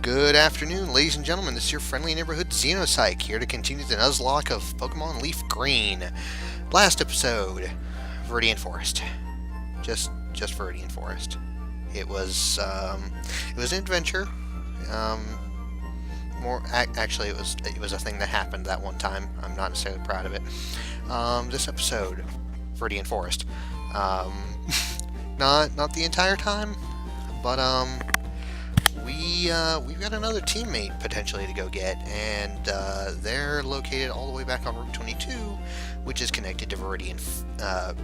Good afternoon, ladies and gentlemen. This is your friendly neighborhood Zenosyke, here to continue the Nuzlocke of Pokémon LeafGreen. Last episode, Viridian Forest. Just Viridian Forest. It was an adventure. Actually, it was a thing that happened that one time. I'm not necessarily proud of it. This episode, Viridian Forest. Not the entire time, but we've got another teammate potentially to go get, and they're located all the way back on Route 22, which is connected to Viridian,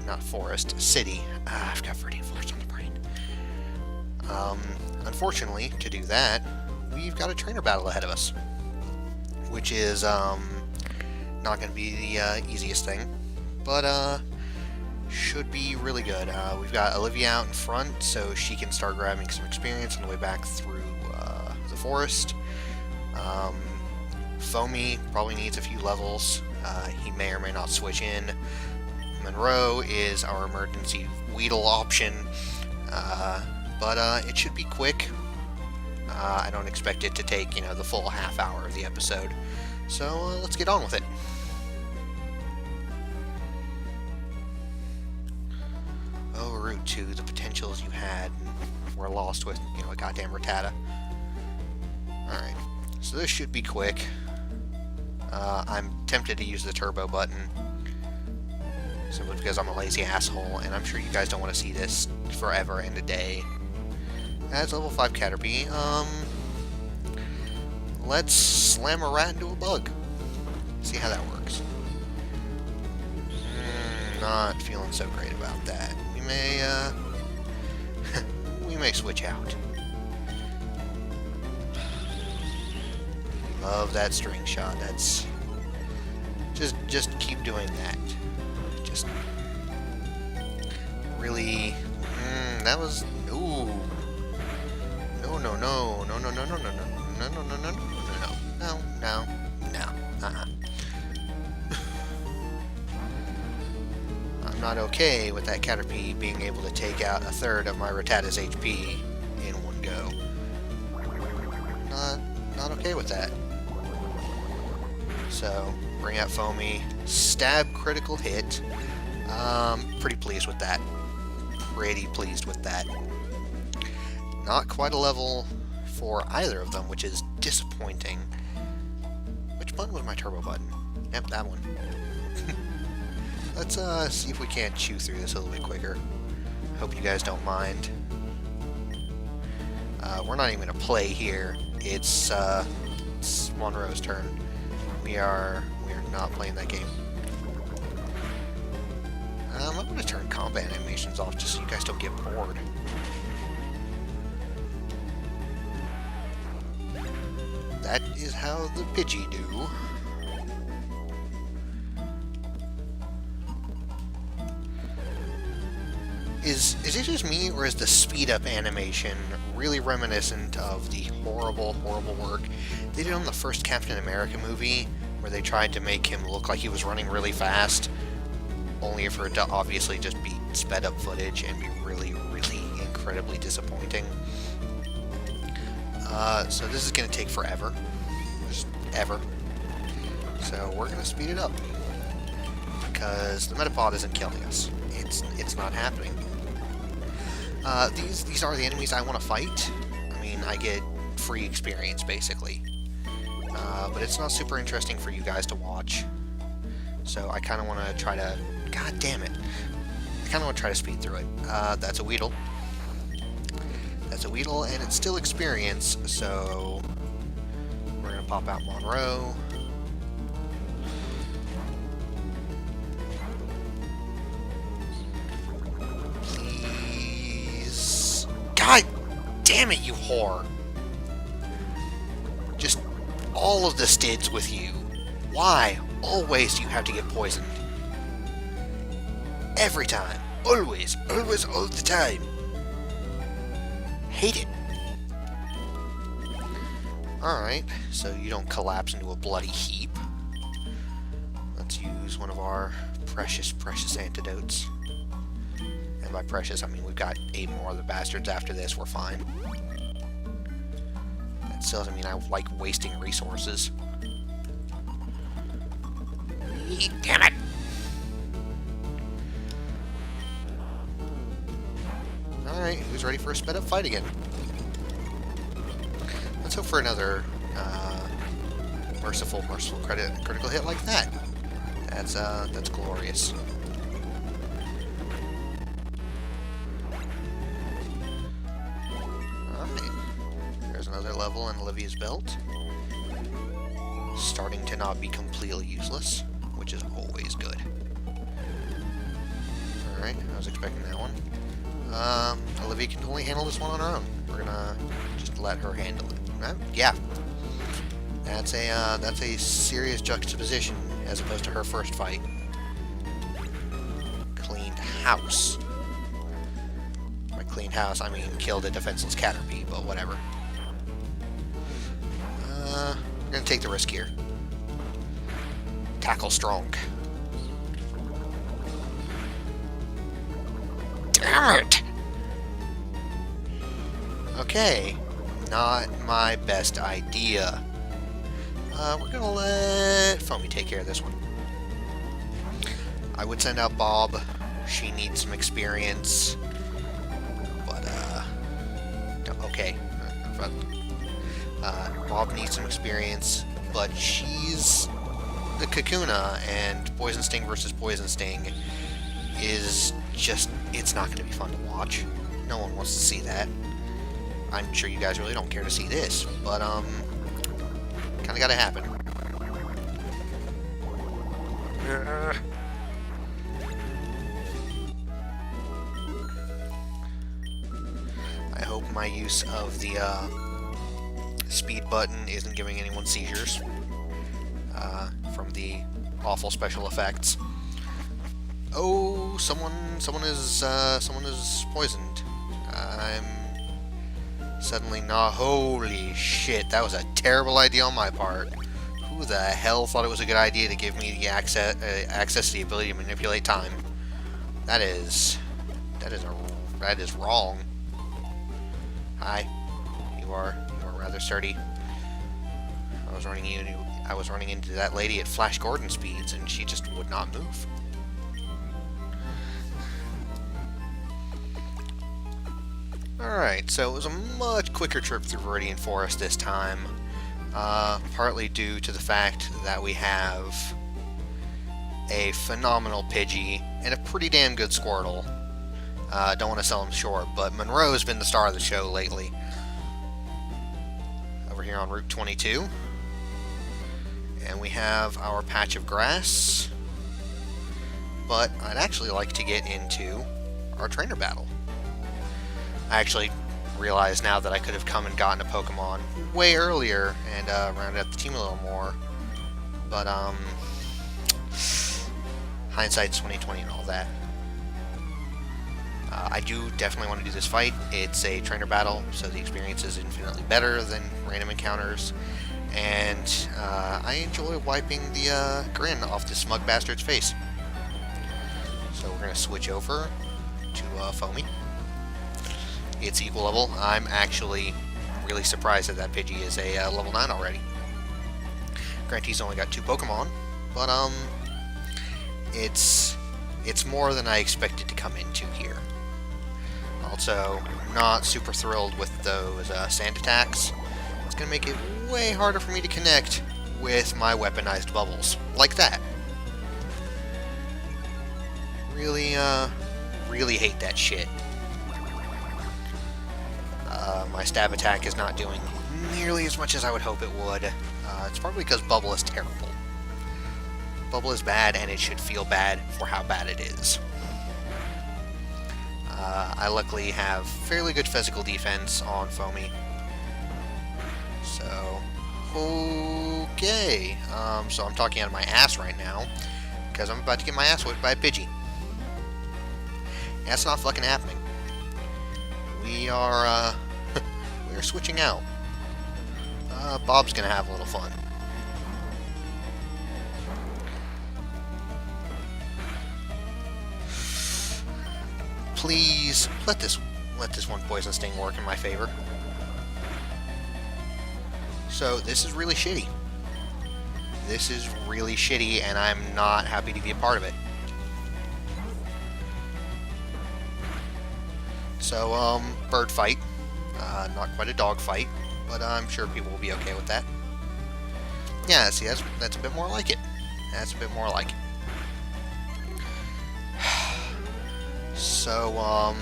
not Forest, City. I've got Viridian Forest on the brain. Unfortunately, to do that, we've got a trainer battle ahead of us, which is not going to be the easiest thing, but should be really good. We've got Olivia out in front, so she can start grabbing some experience on the way back through the forest. Foamy probably needs a few levels. He may or may not switch in. Monroe is our emergency Weedle option, but it should be quick. I don't expect it to take, the full half hour of the episode. So let's get on with it. Oh, Route 2, the potentials you had were lost with, a goddamn Rattata. Alright, so this should be quick. I'm tempted to use the turbo button, simply because I'm a lazy asshole, and I'm sure you guys don't want to see this forever and a day. That's level 5 Caterpie. Let's slam a rat into a bug. See how that works. Not feeling so great about that. We may switch out. Love that string shot. That's just keep doing that. Just really. That was ooh. No. I'm not okay with that Caterpie being able to take out a third of my Rattattas HP in one go. Not okay with that. So, bring out Foamy. Stab critical hit. Pretty pleased with that. Not quite a level for either of them, which is disappointing. Which button was my turbo button? Yep, that one. Let's see if we can't chew through this a little bit quicker. Hope you guys don't mind. We're not even going to play here. It's Monroe's turn. We are not playing that game. I'm going to turn combat animations off just so you guys don't get bored. That is how the Pidgey do. Is it just me, or is the speed-up animation really reminiscent of the horrible work they did on the first Captain America movie, where they tried to make him look like he was running really fast, only for it to obviously just be sped-up footage and be really incredibly disappointing? So this is going to take forever. Just ever. So we're going to speed it up, because the Metapod isn't killing us. It's not happening. These are the enemies I want to fight. I mean, I get free experience, basically. But it's not super interesting for you guys to watch. So I kind of want to try to... God damn it. I kind of want to try to speed through it. That's a Weedle. That's a Weedle, and it's still experience, so... We're going to pop out Monroe. God damn it, you whore! Just all of the stids with you. Why? Always do you have to get poisoned. Every time. Always, all the time. Hate it. Alright, so you don't collapse into a bloody heap. Let's use one of our precious antidotes. And by precious, I mean we've got 8 more of the bastards after this. We're fine. It still doesn't mean I like wasting resources. Damn it! Alright, who's ready for a sped up fight again? Let's hope for another merciful critical hit like that. That's glorious. Alright. There's another level in Olivia's belt. Starting to not be completely useless, which is always good. Alright, I was expecting that one. Olivia can only handle this one on her own. We're gonna just let her handle it. Yeah. That's a serious juxtaposition as opposed to her first fight. Cleaned house. By cleaned house, I mean killed a defenseless Caterpie, but whatever. We're gonna take the risk here. Tackle strong. Damn it! Okay, not my best idea. We're gonna let Foamy take care of this one. I would send out Bob. She needs some experience. But, okay. Bob needs some experience, but she's the Kakuna, and Poison Sting versus Poison Sting is just, it's not going to be fun to watch. No one wants to see that. I'm sure you guys really don't care to see this, but, kind of got to happen. I hope my use of the, speed button isn't giving anyone seizures, from the awful special effects. Oh, someone is poisoned. I'm suddenly not. Holy shit! That was a terrible idea on my part. Who the hell thought it was a good idea to give me the access to the ability to manipulate time? That is wrong. Hi, you are rather sturdy. I was running into that lady at Flash Gordon speeds, and she just would not move. Alright, so it was a much quicker trip through Viridian Forest this time, partly due to the fact that we have a phenomenal Pidgey and a pretty damn good Squirtle. Don't want to sell him short, but Monroe's been the star of the show lately. Over here on Route 22. And we have our patch of grass. But I'd actually like to get into our trainer battle. I actually realize now that I could have come and gotten a Pokemon way earlier and rounded out the team a little more. But, hindsight's 20/20 and all that. I do definitely want to do this fight. It's a trainer battle, so the experience is infinitely better than random encounters. And I enjoy wiping the grin off this smug bastard's face. So we're going to switch over to Foamy. It's equal level. I'm actually really surprised that Pidgey is a level 9 already. Granted, he's only got 2 Pokemon, but it's more than I expected to come into here. Also, not super thrilled with those sand attacks. It's going to make it way harder for me to connect with my weaponized bubbles. Like that. Really hate that shit. My stab attack is not doing nearly as much as I would hope it would. It's probably because Bubble is terrible. Bubble is bad, and it should feel bad for how bad it is. I luckily have fairly good physical defense on Foamy. So, okay. So I'm talking out of my ass right now, because I'm about to get my ass whipped by a Pidgey. That's not fucking happening. We are switching out. Bob's gonna have a little fun. Please let this one Poison Sting work in my favor. So this is really shitty. This is really shitty, and I'm not happy to be a part of it. So, bird fight. Not quite a dog fight, but I'm sure people will be okay with that. Yeah, see, that's a bit more like it. That's a bit more like it. So,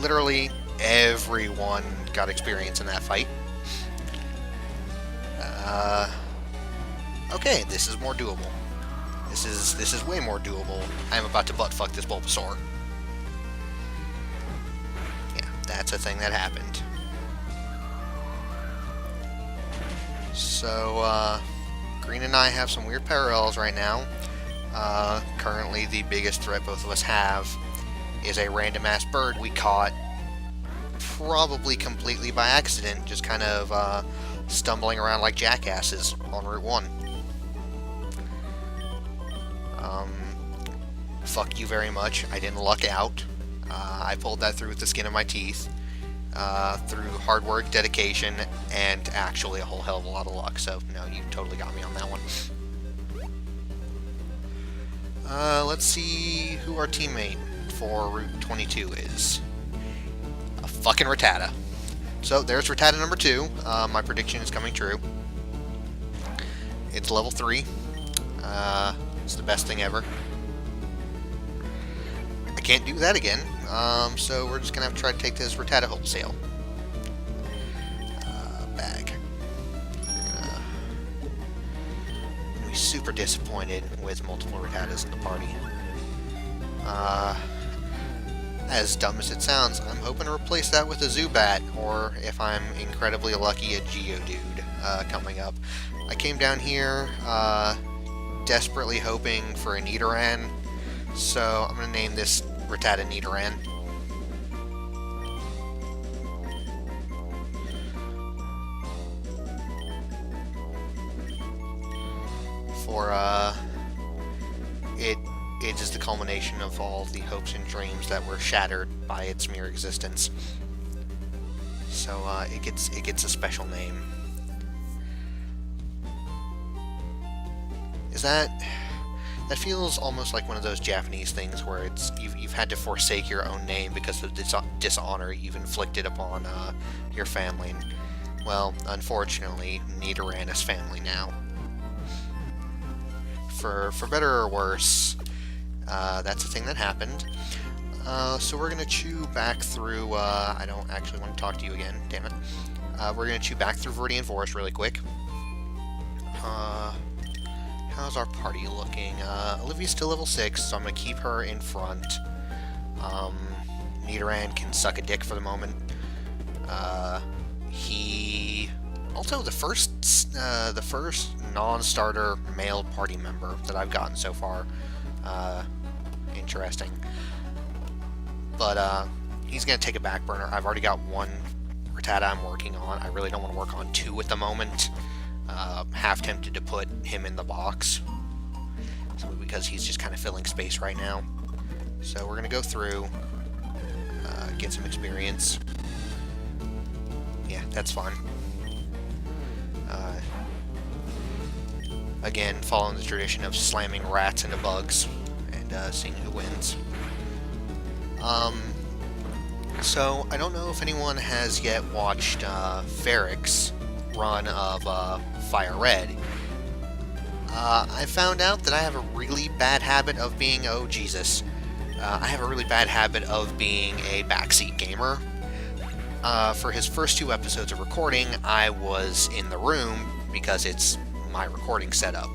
literally everyone got experience in that fight. Okay, this is more doable. This is way more doable. I'm about to buttfuck this Bulbasaur. Yeah, that's a thing that happened. So, Green and I have some weird parallels right now. Currently, the biggest threat both of us have is a random-ass bird we caught, probably completely by accident, just kind of stumbling around like jackasses on Route 1. Fuck you very much. I didn't luck out. I pulled that through with the skin of my teeth, through hard work, dedication, and actually a whole hell of a lot of luck. So, no, you totally got me on that one. Let's see who our teammate for Route 22 is. A fucking Rattata. So, there's Rattata number 2. My prediction is coming true. It's level 3. It's the best thing ever. I can't do that again, so we're just gonna have to try to take this Rattata wholesale. Bag. I'm gonna be super disappointed with multiple Rattattas in the party. As dumb as it sounds, I'm hoping to replace that with a Zubat, or if I'm incredibly lucky, a Geodude coming up. I came down here desperately hoping for a Nidoran, so I'm going to name this Rattata Nidoran. For, it is the culmination of all the hopes and dreams that were shattered by its mere existence. So, it gets a special name. That feels almost like one of those Japanese things where it's you've had to forsake your own name because of the dishonor you've inflicted upon your family. Well, unfortunately, Nidoran is family now. For better or worse, that's a thing that happened. So we're gonna chew back through. I don't actually want to talk to you again. Damn it. We're gonna chew back through Viridian Forest really quick. How's our party looking? Olivia's still level 6, so I'm going to keep her in front. Nidoran can suck a dick for the moment. Also, the first non-starter male party member that I've gotten so far. Interesting. But, he's going to take a back burner. I've already got one Rattata I'm working on. I really don't want to work on 2 at the moment. Half tempted to put him in the box, simply because he's just kind of filling space right now. So we're gonna go through, get some experience. Yeah, that's fun. Again, following the tradition of slamming rats into bugs and seeing who wins. So I don't know if anyone has yet watched Ferric's run of Fire Red. I found out that I have a really bad habit of being, oh Jesus, I have a really bad habit of being a backseat gamer. For his first 2 episodes of recording, I was in the room because it's my recording setup.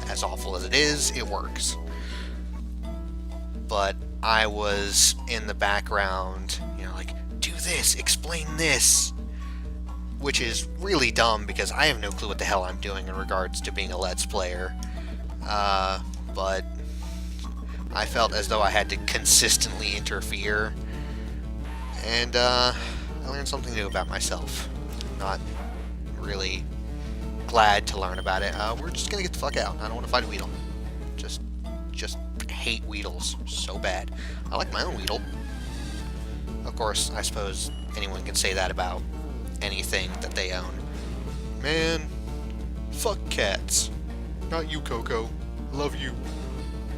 As awful as it is, it works. But I was in the background, you know, like, do this, explain this. Which is really dumb because I have no clue what the hell I'm doing in regards to being a Let's Player. But I felt as though I had to consistently interfere. And I learned something new about myself. Not really glad to learn about it. We're just gonna get the fuck out. I don't want to fight a Weedle. Just hate Weedles so bad. I like my own Weedle. Of course, I suppose anyone can say that about anything that they own. Man, fuck cats. Not you, Coco. I love you.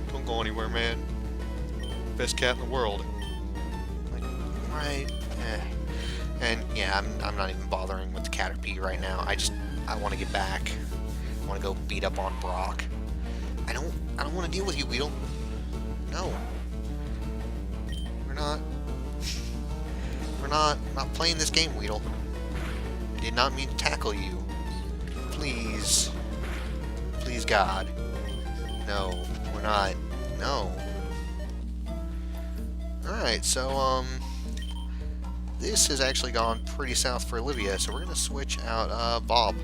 Don't go anywhere, man. Best cat in the world. Like, right? And yeah, I'm not even bothering with the Caterpie right now. I want to get back. I want to go beat up on Brock. I don't want to deal with you, Weedle. No. We're not playing this game, Weedle. I did not mean to tackle you. Please. Please, God. No, we're not. No. Alright, so, this has actually gone pretty south for Olivia, so we're going to switch out, Bob.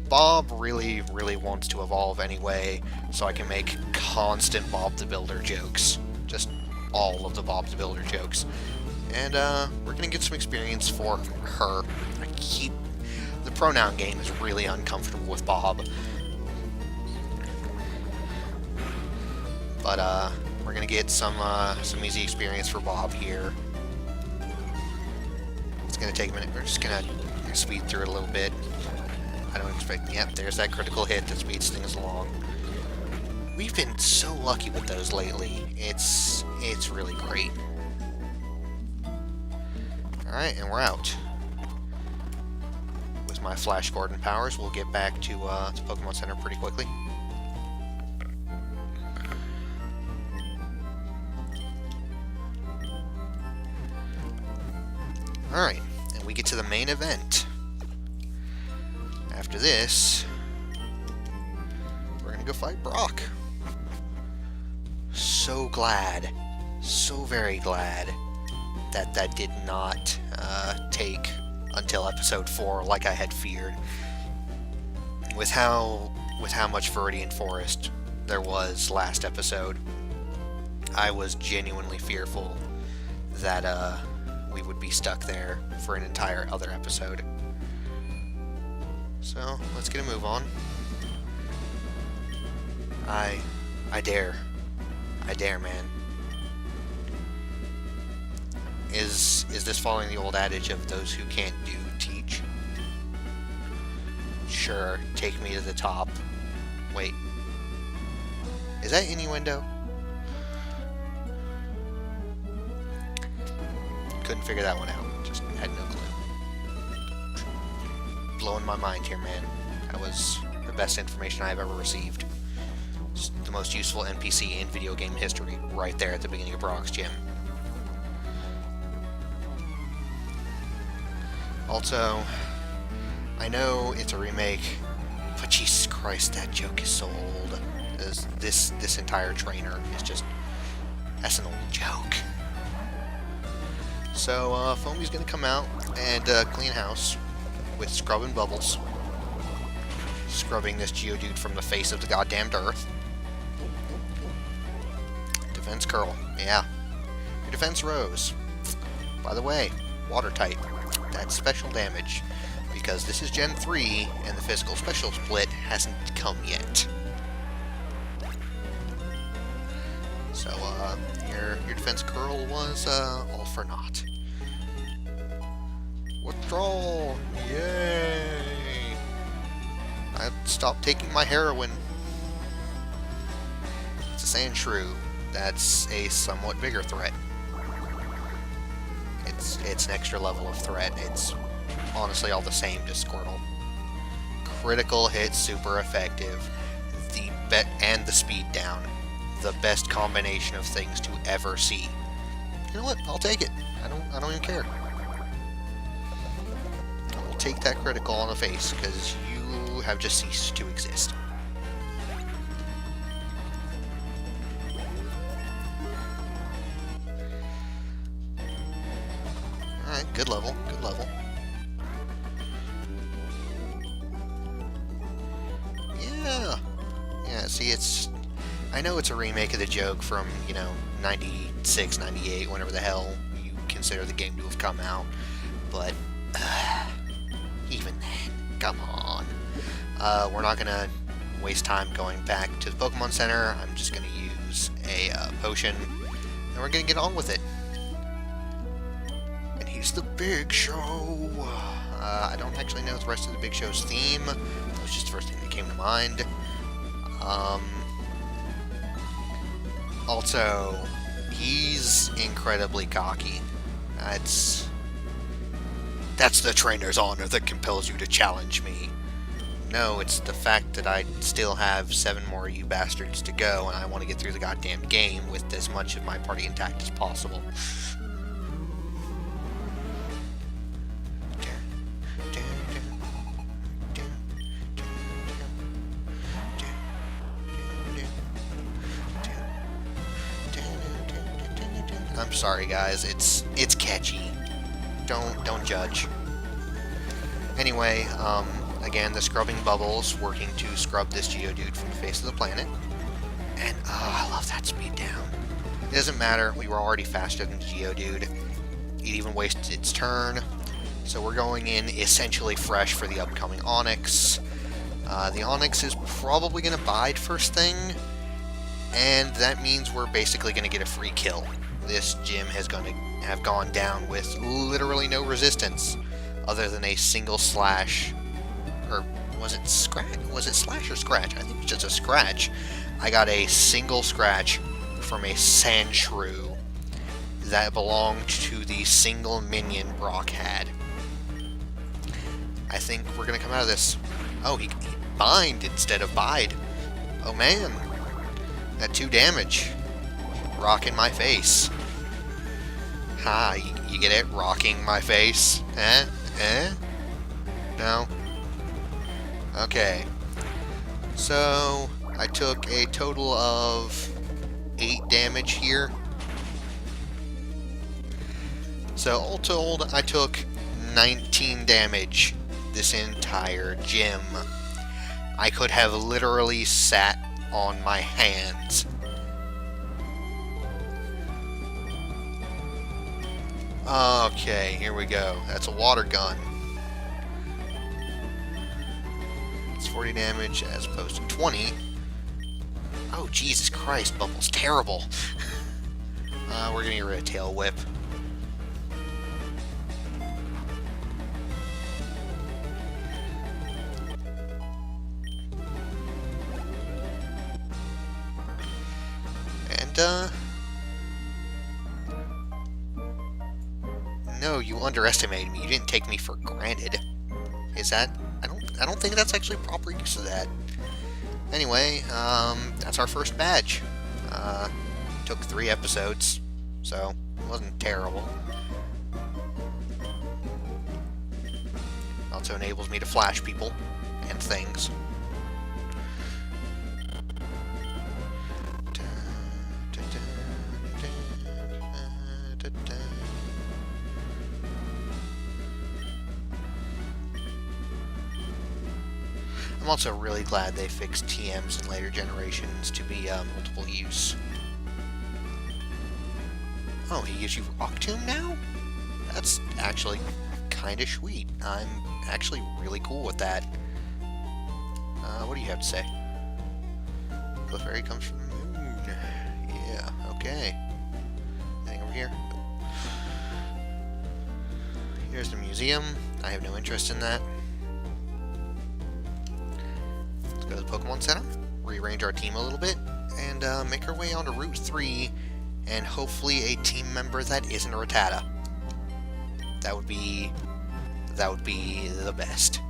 Bob really, really wants to evolve anyway, so I can make constant Bob the Builder jokes. Just all of the Bob the Builder jokes. And, we're going to get some experience for her. The pronoun game is really uncomfortable with Bob. But, we're going to get some easy experience for Bob here. It's going to take a minute. We're just going to speed through it a little bit. I don't expect... Yep, there's that critical hit that speeds things along. We've been so lucky with those lately. It's really great. Alright, and we're out. With my Flash Gordon powers, we'll get back to Pokemon Center pretty quickly. Alright, and we get to the main event. After this, we're gonna go fight Brock. So glad, so very glad that did not take until episode 4 like I had feared. With how much Viridian Forest there was last episode, I was genuinely fearful that we would be stuck there for an entire other episode. So, let's get a move on. I dare. I dare, man. Is this following the old adage of those who can't do, teach? Sure, take me to the top. Wait. Is that innuendo? Couldn't figure that one out. Just had no clue. Blowing my mind here, man. That was the best information I've ever received. It's the most useful NPC in video game history, right there at the beginning of Brock's gym. Also, I know it's a remake, but Jesus Christ, that joke is so old. This entire trainer is just... that's an old joke. So, Foamy's gonna come out and clean house with Scrub and Bubbles. Scrubbing this Geodude from the face of the goddamned earth. Defense Curl. Yeah. Your defense rose. By the way, water type. That's special damage. Because this is Gen 3, and the physical special split hasn't come yet. So, your defense curl was, all for naught. Withdrawal! Yay! I stopped taking my heroin. It's a Sandshrew. That's a somewhat bigger threat. It's an extra level of threat. It's honestly all the same to Squirtle. Critical hit, super effective. And the speed down. The best combination of things to ever see. You know what? I'll take it. I don't even care. I will take that critical on the face because you have just ceased to exist. Alright, good level, good level. Yeah, see, I know it's a remake of the joke from, 96, 98, whenever the hell you consider the game to have come out, but, even then, come on. We're not gonna waste time going back to the Pokemon Center. I'm just gonna use a potion, and we're gonna get on with it. And here's the big show. I don't actually know the rest of the Big Show's theme. That was just the first thing that came to mind. Also, he's incredibly cocky. That's the trainer's honor that compels you to challenge me. No, it's the fact that I still have 7 more of you bastards to go, and I want to get through the goddamn game with as much of my party intact as possible. I'm sorry, guys. It's catchy. Don't judge. Anyway, again, the scrubbing bubbles working to scrub this Geodude from the face of the planet. And, I love that speed down. It doesn't matter, we were already faster than the Geodude. It even wasted its turn. So we're going in essentially fresh for the upcoming Onix. The Onix is probably going to bide first thing, and that means we're basically going to get a free kill. This gym has going to have gone down with literally no resistance, other than a single slash, or was it scratch? Was it slash or scratch? I think it was just a scratch. I got a single scratch from a Sandshrew that belonged to the single minion Brock had. I think we're going to come out of this. Oh, he bind instead of bide. Oh man, that 2 damage. Rock in my face. Ha, you get it? Rocking my face? No? Okay. So, I took a total of 8 damage here. So, all told, I took 19 damage this entire gym. I could have literally sat on my hands. Okay, here we go. That's a water gun. It's 40 damage as opposed to 20. Oh, Jesus Christ, Bubble's terrible. We're gonna get rid of Tail Whip. And, no, you underestimated me. You didn't take me for granted. Is that... I don't think that's actually proper use of that. Anyway, that's our first badge. Took 3 episodes, so it wasn't terrible. Also enables me to flash people and things. I'm also really glad they fixed TMs in later generations to be multiple use. Oh, he gives you Rock Tomb now? That's actually kind of sweet. I'm actually really cool with that. What do you have to say? Clefairy comes from the moon. Yeah, okay. Anything over here? Nope. Here's the museum. I have no interest in that. Go to the Pokemon Center, rearrange our team a little bit, and make our way onto Route 3, and hopefully a team member that isn't a Rattata. That would be the best.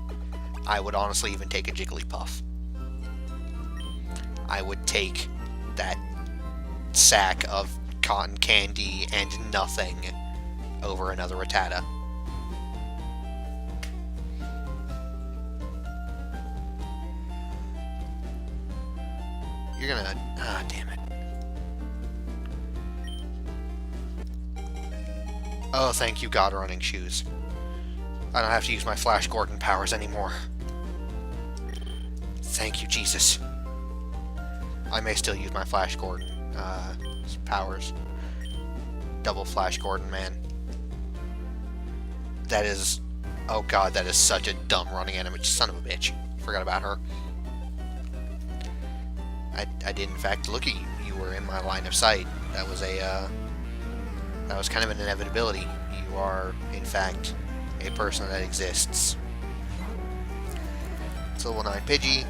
I would honestly even take a Jigglypuff. I would take that sack of cotton candy and nothing over another Rattata. You're gonna... Ah, damn it. Oh, thank you, God Running Shoes. I don't have to use my Flash Gordon powers anymore. Thank you, Jesus. I may still use my Flash Gordon powers. Double Flash Gordon, man. That is... Oh god, that is such a dumb running enemy. Son of a bitch. Forgot about her. I did in fact look at you. You were in my line of sight. That was a, that was kind of an inevitability. You are, in fact, a a person that exists. It's a level 9 Pidgey.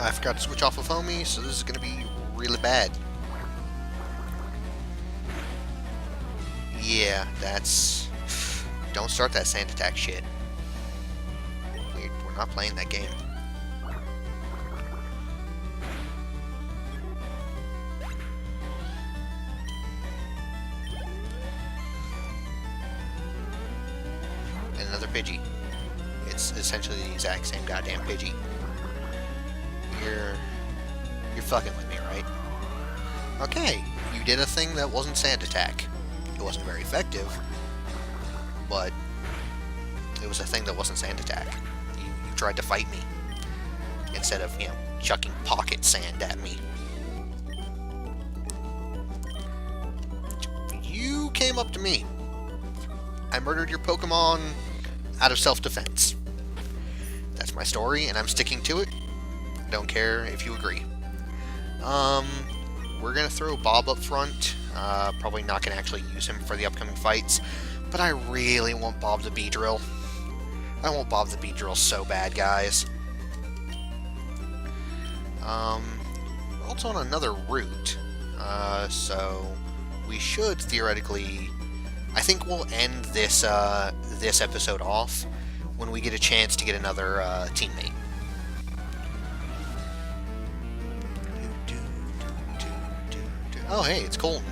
I forgot to switch off of Foamy, so this is going to be really bad. Yeah, that's... Don't start that sand attack shit. We're not playing that game. And another Pidgey. It's essentially the exact same goddamn Pidgey. You're fucking with me, right? Okay, you did a thing that wasn't sand attack. It wasn't very effective, but it was a thing that wasn't sand attack. You tried to fight me instead of, you know, chucking pocket sand at me. You came up to me. I murdered your Pokemon out of self-defense. That's my story, and I'm sticking to it. Don't care if you agree. We're gonna throw Bob up front. Probably not gonna actually use him for the upcoming fights, but I really want Bob the Beedrill. I want Bob the Beedrill so bad, guys. We're also on another route, so we should theoretically... I think we'll end this this episode off when we get a chance to get another teammate. Oh, hey, it's Colton.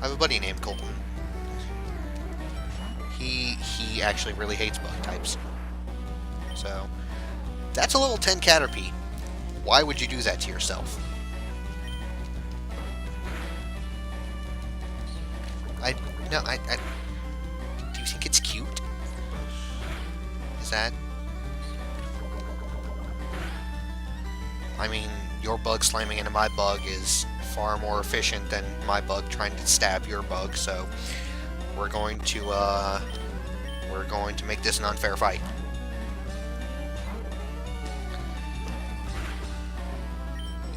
I have a buddy named Colton. He actually really hates bug types. So, that's a level 10 Caterpie. Why would you do that to yourself? No, do you think it's cute? Is that... I mean, your bug slamming into my bug is far more efficient than my bug trying to stab your bug, so we're going to make this an unfair fight.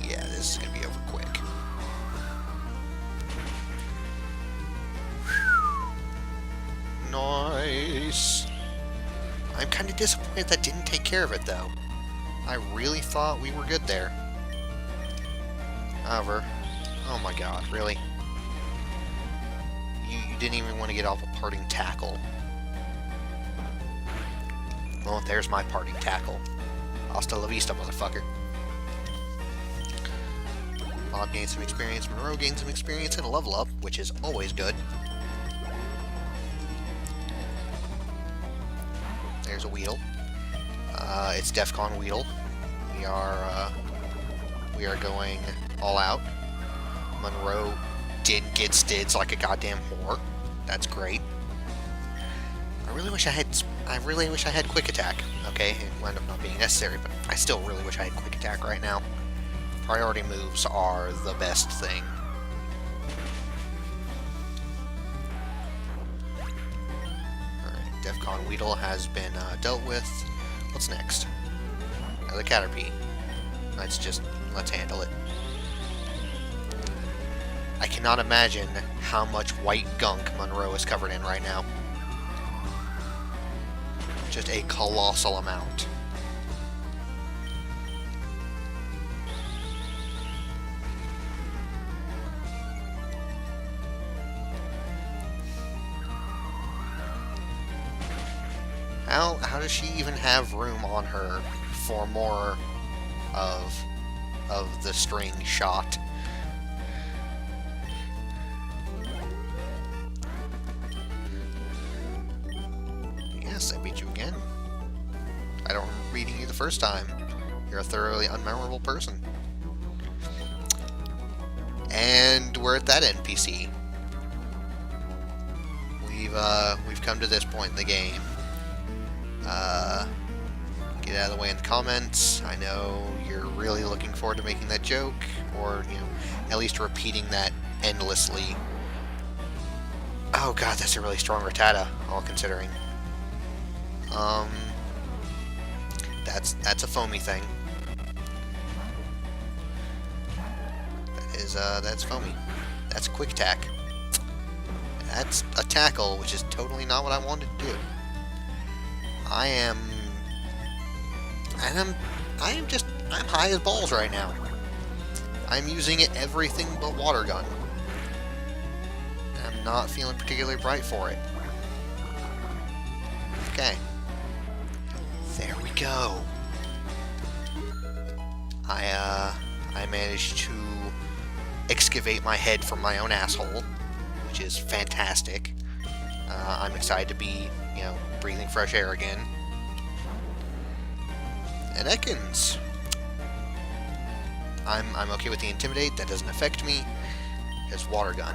Yeah, this is gonna be over quick. Nice. I'm kind of disappointed that didn't take care of it, though. I really thought we were good there. However, oh my god, really? You didn't even want to get off a parting tackle. Well, there's my parting tackle. Hasta la vista, motherfucker. Bob gained some experience, Monroe gained some experience and a level up, which is always good. There's a Weedle. It's DEFCON Weedle. We are going all out. Monroe did get stids like a goddamn whore. That's great. I really wish I had quick attack. Okay, it wound up not being necessary, but I still really wish I had quick attack right now. Priority moves are the best thing. Alright, DEFCON Weedle has been dealt with. What's next? Another Caterpie. Let's handle it. I cannot imagine how much white gunk Monroe is covered in right now. Just a colossal amount. How does she even have room on her for more of the string shot? Yes, I beat you again. I don't remember beating you the first time. You're a thoroughly unmemorable person. And we're at that NPC. We've come to this point in the game. Get out of the way in the comments. I know you're really looking forward to making that joke, or, you know, at least repeating that endlessly. Oh god, that's a really strong Rattata, all considering. That's a foamy thing. That's foamy. That's quick tack. That's a tackle, which is totally not what I wanted to do. I am high as balls right now. I'm using everything but water gun. I'm not feeling particularly bright for it. Okay. There we go. I managed to excavate my head from my own asshole, which is fantastic. I'm excited to be, breathing fresh air again. And Ekans. I'm okay with the Intimidate. That doesn't affect me. It's water gun.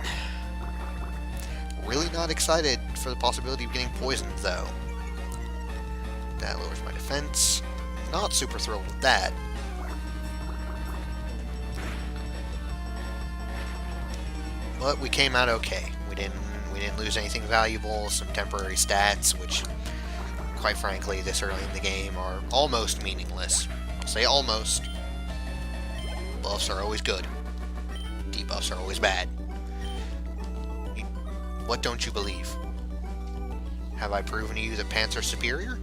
Really not excited for the possibility of getting poisoned, though. That lowers my defense. Not super thrilled with that. But we came out okay. We didn't lose anything valuable. Some temporary stats, which, quite frankly, this early in the game are almost meaningless. I'll say almost. Buffs are always good. Debuffs are always bad. What don't you believe? Have I proven to you that pants are superior?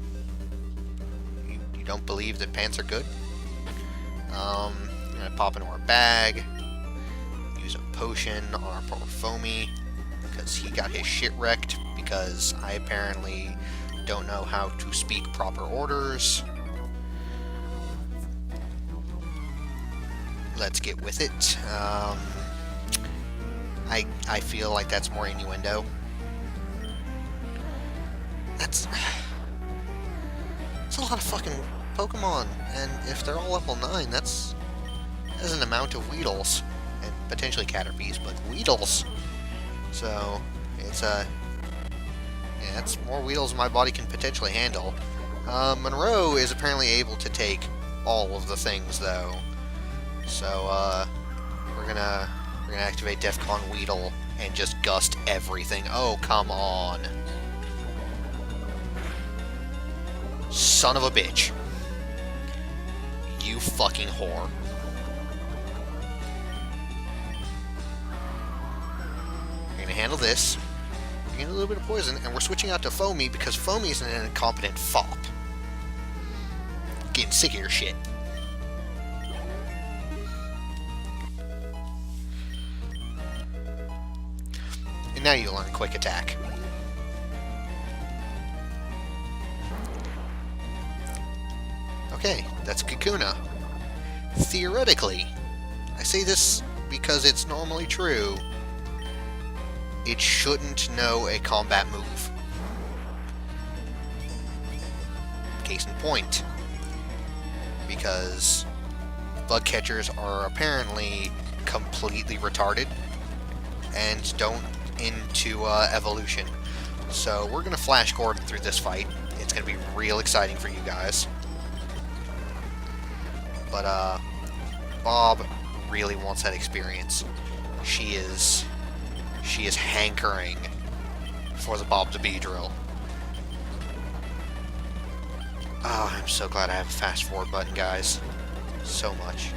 You don't believe that pants are good? I'm gonna pop into our bag. Use a potion on our poor Foamy because he got his shit wrecked because I apparently don't know how to speak proper orders. Let's get with it. I feel like that's more innuendo. That's a lot of fucking Pokemon, and if they're all level 9, that's an amount of Weedles, and potentially Caterpies, but Weedles. So it's that's more Weedles than my body can potentially handle. Monroe is apparently able to take all of the things, though. So we're gonna activate Defcon Weedle and just gust everything. Oh, come on. Son of a bitch. You fucking whore. We're gonna handle this. We're getting a little bit of poison, and we're switching out to Foamy because Foamy is an incompetent fop. Getting sick of your shit. And now you learn Quick Attack. Okay, that's Kakuna. Theoretically, I say this because it's normally true, it shouldn't know a combat move. Case in point. Because bug catchers are apparently completely retarded and don't into evolution. So we're gonna Flash Gordon through this fight. It's gonna be real exciting for you guys. But Bob really wants that experience. She is hankering for the Bob the Bee drill. Oh, I'm so glad I have a fast forward button, guys. So much.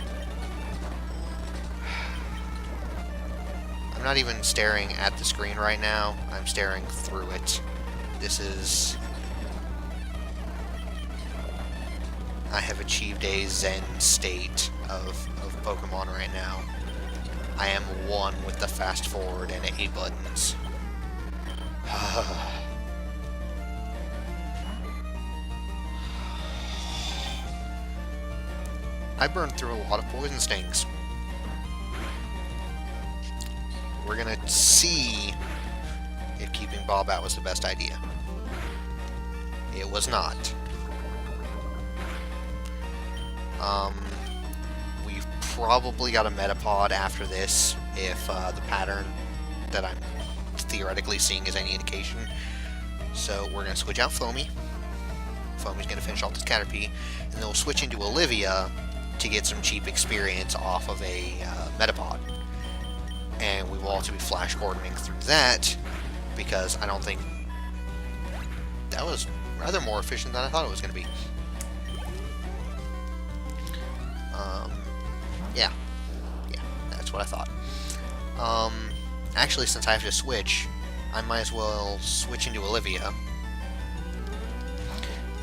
I'm not even staring at the screen right now. I'm staring through it. This is... I have achieved a Zen state of Pokemon right now. I am one with the fast forward and A buttons. I burned through a lot of poison stings. We're gonna see if keeping Bob out was the best idea. It was not. We've probably got a Metapod after this, if the pattern that I'm theoretically seeing is any indication. So we're going to switch out Foamy. Foamy's going to finish off this Caterpie, and then we'll switch into Olivia to get some cheap experience off of a Metapod. And we will also be Flash Gordoning through that, because I don't think... That was rather more efficient than I thought it was going to be. Yeah, that's what I thought. Actually, since I have to switch, I might as well switch into Olivia.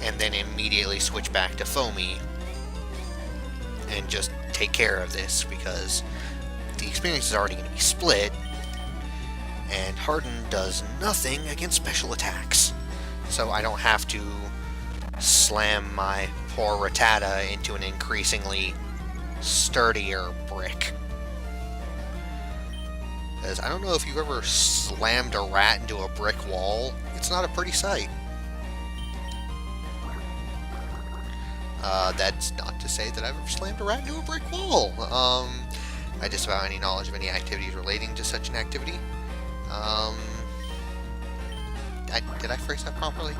and then immediately switch back to Foamy and just take care of this, because the experience is already going to be split, and Harden does nothing against special attacks. So I don't have to slam my poor Rattata into an increasingly sturdier brick. Because I don't know if you've ever slammed a rat into a brick wall. It's not a pretty sight. That's not to say that I've ever slammed a rat into a brick wall. I disavow any knowledge of any activities relating to such an activity. Did I phrase that properly?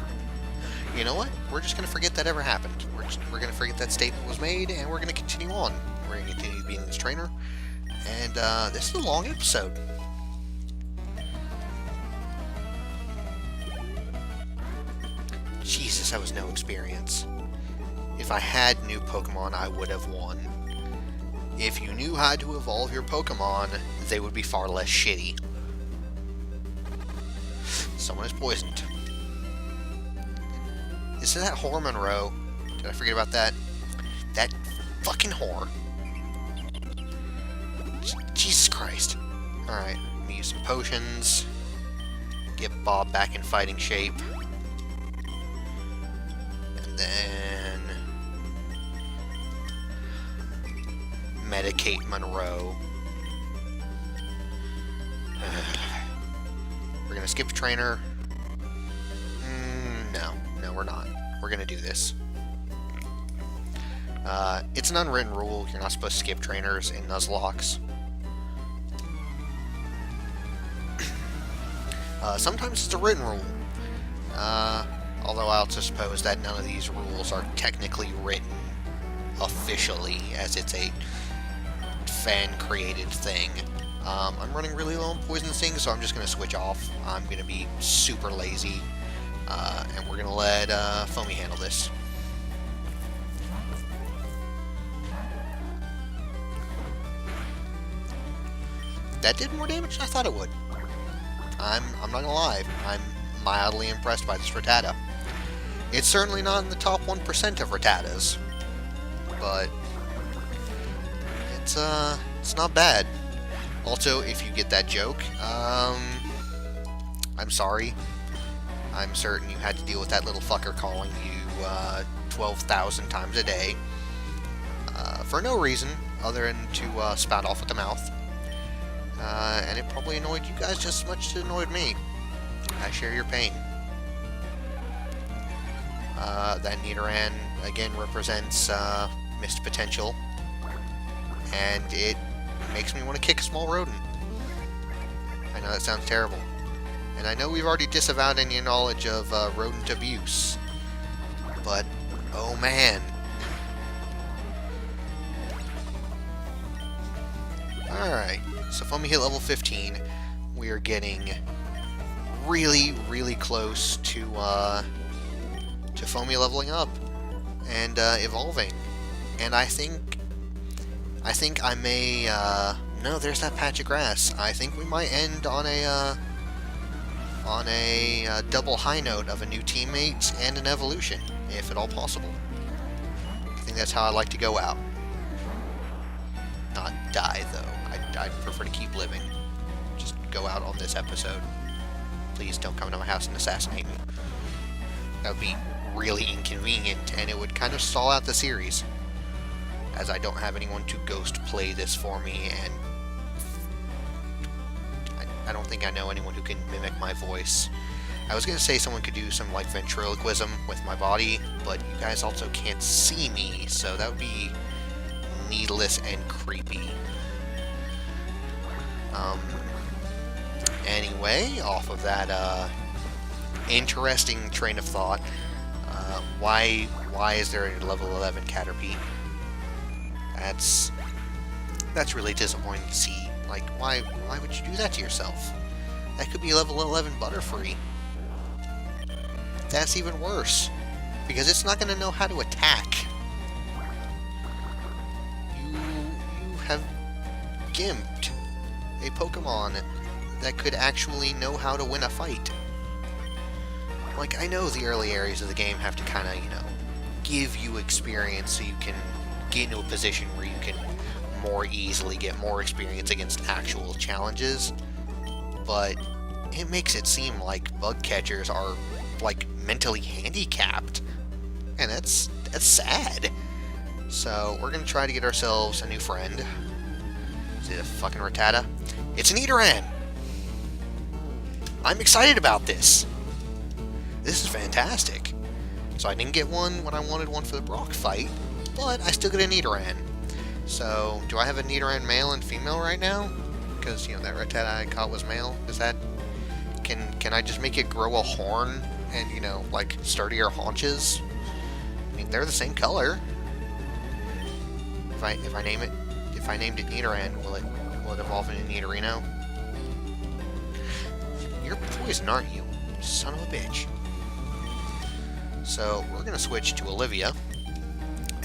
You know what? We're just going to forget that ever happened. We're going to forget that statement was made, and we're going to continue on. We're going to continue being this trainer. And this is a long episode. Jesus, that was no experience. If I had new Pokemon, I would have won. If you knew how to evolve your Pokemon, they would be far less shitty. Someone is poisoned. Is that whore Monroe? Did I forget about that? That fucking whore. Jesus Christ. Alright, let me use some potions. Get Bob back in fighting shape. And then medicate Monroe. We're gonna skip trainer. No, we're not. We're gonna do this. It's an unwritten rule. You're not supposed to skip trainers in Nuzlocke. Sometimes it's a written rule. Although I also suppose that none of these rules are technically written officially, as it's a fan-created thing. I'm running really low on Poison Sting, so I'm just going to switch off. I'm going to be super lazy, and we're going to let Foamy handle this. That did more damage than I thought it would. I'm not going to lie, I'm mildly impressed by this Rattata. It's certainly not in the top 1% of Rattattas, but it's not bad. Also, if you get that joke, I'm sorry. I'm certain you had to deal with that little fucker calling you 12,000 times a day for no reason other than to spout off at the mouth. And it probably annoyed you guys just as much as it annoyed me. I share your pain. That Nidoran, again, represents missed potential. And it makes me want to kick a small rodent. I know that sounds terrible. And I know we've already disavowed any knowledge of rodent abuse. But, oh man. Alright, so Foamy hit level 15. We are getting really, really close to Foamy leveling up and evolving. And I think I may, no, there's that patch of grass. I think we might end on a double high note of a new teammate and an evolution, if at all possible. I think that's how I like to go out. Not die, though. I'd prefer to keep living. Just go out on this episode. Please don't come to my house and assassinate me. That would be really inconvenient, and it would kind of stall out the series, as I don't have anyone to ghost play this for me, and I don't think I know anyone who can mimic my voice. I was going to say someone could do some, like, ventriloquism with my body, but you guys also can't see me, so that would be needless and creepy. Anyway, off of that interesting train of thought, why is there a level 11 Caterpie? That's really disappointing to see. Like, why would you do that to yourself? That could be level 11 Butterfree. That's even worse, because it's not going to know how to attack. You have gimped a Pokemon that could actually know how to win a fight. like, I know the early areas of the game have to kind of, you know, give you experience so you can get into a position where you can more easily get more experience against actual challenges, but it makes it seem like bug catchers are, like, mentally handicapped, and that's sad. So we're gonna try to get ourselves a new friend. Is it a fucking Rattata? It's an Nidoran! I'm excited about this! This is fantastic. So I didn't get one when I wanted one for the Brock fight, but I still get a Nidoran. So, do I have a Nidoran male and female right now? Because, you know, that Rattata I caught was male. Is that... Can I just make it grow a horn and, you know, like, sturdier haunches? I mean, they're the same color. If I named it Nidoran, will it evolve into Nidorino? You're poison, aren't you? Son of a bitch. So, we're gonna switch to Olivia,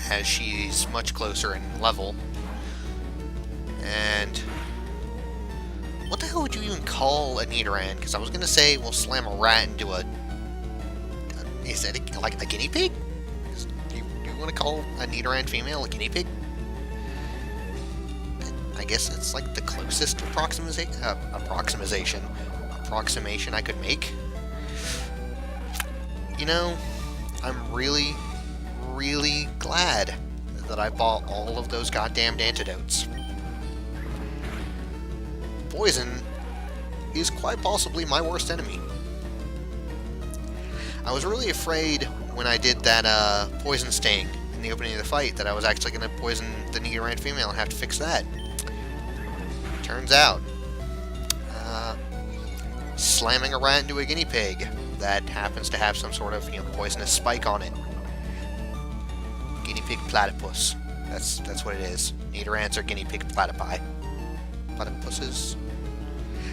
as she's much closer in level. And what the hell would you even call a Nidoran? Because I was gonna say we'll slam a rat into a is that like a guinea pig? Do you want to call a Nidoran female a guinea pig? I guess it's like the closest approximation I could make. You know, I'm really glad that I bought all of those goddamned antidotes. Poison is quite possibly my worst enemy. I was really afraid when I did that poison sting in the opening of the fight that I was actually going to poison the Nidoran female and have to fix that. Turns out, slamming a rat into a guinea pig that happens to have some sort of, you know, poisonous spike on it. Guinea pig platypus. That's what it is. Nidorans are guinea pig platypi. Platypuses.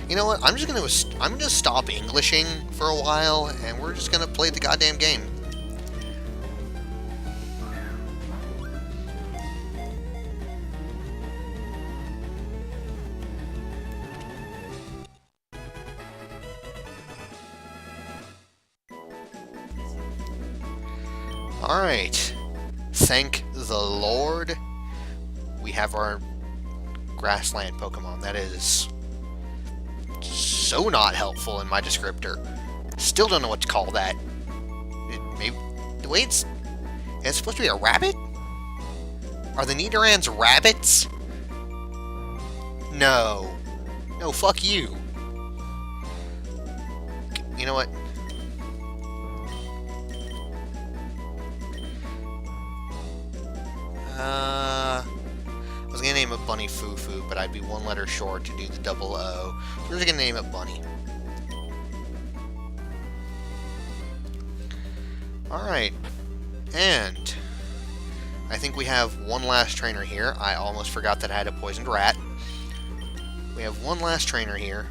You know what? I'm gonna stop Englishing for a while, and we're just gonna play the goddamn game. Alright. Thank the Lord. We have our grassland Pokemon. That is so not helpful in my descriptor. Still don't know what to call that. Maybe the way it's supposed to be a rabbit? Are the Nidorans rabbits? No. No, fuck you. You know what? I was gonna name it Bunny Fufu, but I'd be one letter short to do the double O. So we're just gonna name it Bunny. Alright. And I think we have one last trainer here. I almost forgot that I had a poisoned rat. We have one last trainer here.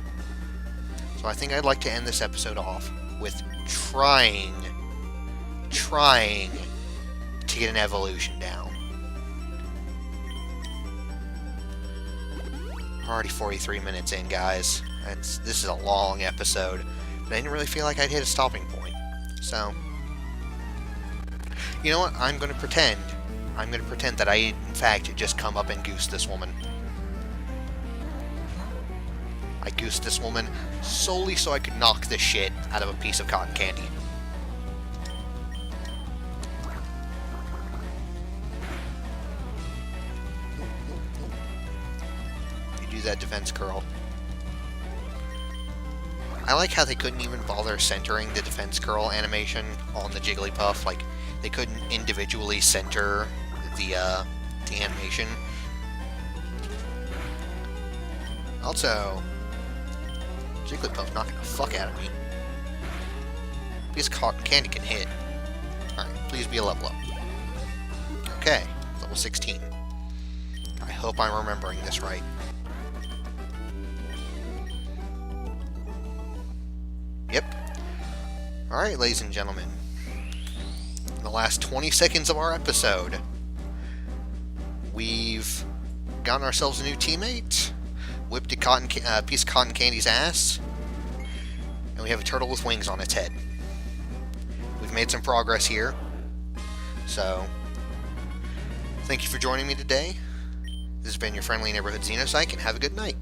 So I think I'd like to end this episode off with trying to get an evolution down. Already 43 minutes in, guys. This is a long episode, but I didn't really feel like I'd hit a stopping point. So, you know what? I'm going to pretend that I, in fact, just come up and goose this woman. I goosed this woman solely so I could knock this shit out of a piece of cotton candy. That defense curl. I like how they couldn't even bother centering the defense curl animation on the Jigglypuff. Like, they couldn't individually center the animation. Also, Jigglypuff knocking the fuck out of me. Piece of cotton candy can hit. Alright, please be a level up. Okay, level 16. I hope I'm remembering this right. Yep. Alright, ladies and gentlemen. In the last 20 seconds of our episode, we've gotten ourselves a new teammate, whipped a piece of cotton candy's ass, and we have a turtle with wings on its head. made some progress here. So, thank you for joining me today. This has been your friendly neighborhood Zenosyke, and have a good night.